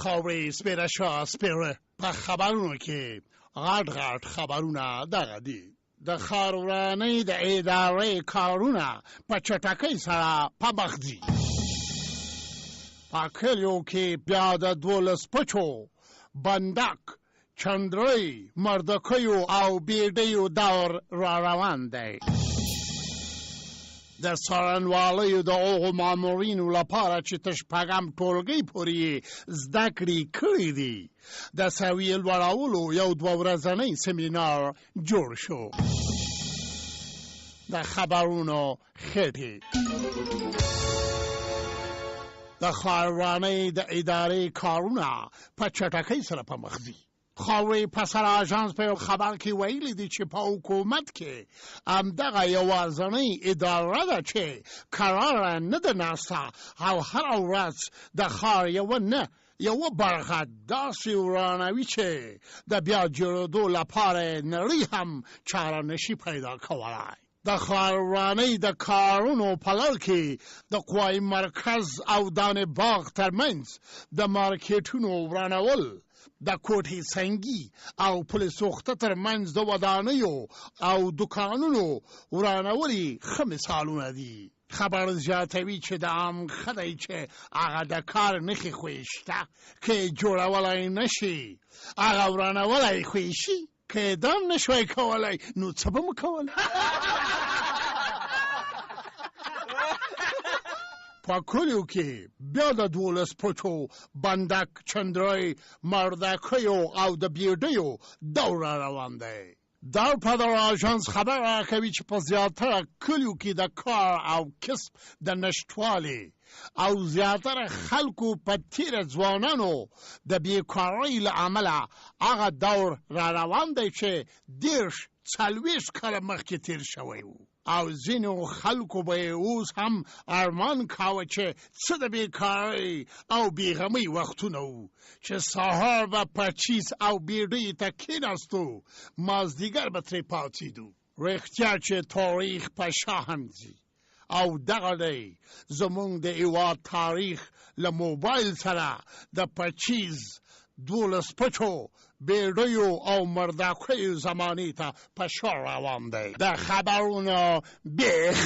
خاورې سپیره شوه سپیره په خبرونو کې غټ غټ خبرونه دغه دي د ښار ورانۍ د ادارې کارونه په چټکۍ سره په مخ ځي په کلیو کې بیا د 12 بچو بندک چندرۍ مردکیو او بیډیو دور را روان دی د څارنوالیو د هغو مامورینو لپاره چې تر شپږم ټولګۍ پورې زده کړې کړي دي د سویې لوړولو یو 2 ورځنی سیمینار جوړ شو د خبرونو خېټې د ښاروالۍ د ادارې کارونه په چټکۍ سره په مخ ځي خاورې پسر آژانس په یو خبر کې ویلي دي چې په حکومت کې همدغه یوازنۍ اداره ده چې قراره نه ده ناسته او هره ورځ د ښار یوه برخه داسې ورانوي چې د بیا جوړېدو لپاره نړۍ هم چاره نشي پیدا کولی د ښاروالۍ د کارونو په لړ کې د قوای مرکز او دانې باغ ترمنځ د مارکیټونو ورانول د کوټې سنګي او پل سوخته ترمنځ د ودانیو او دکانونو ورانولي ښه مثالونه دي خبر زیاتوي چې د عام خدای چې هغه د کار نښې خوی شته که جوړولی نشي هغه ورانولی خوی شي که دم نشوی کولی نو څه به مو کول په کلیو کې بیا د 12 بچو بندک چندرۍ مردکیو او د بیډیو دور روان دی در پدر آژانس خبر راکوي چې په زیاتره کلیو کې د کار او کسب د نشتوالي او زیاتره خلکو په تیره ځوانانو د بیکارۍ له امله هغه دور را روان دی چې 40 کاله مخکې تیر شوی و او ځینو خلکو به اوس هم ارمان کاوه چې څه د بیکارۍ او بیغمۍ وختونه و چې سهار به پچیس او بیډۍ ته کېناستو مازدیګر به ترې پاڅېدو رښتیا چې تاریخ په شا هم ځي او دغه دی زموږ د هېواد تاریخ له موبایل سره د پچیس 12 بچو بیډیو او مردکیو زمانې ته په شا روان دی د خبرونو بیخ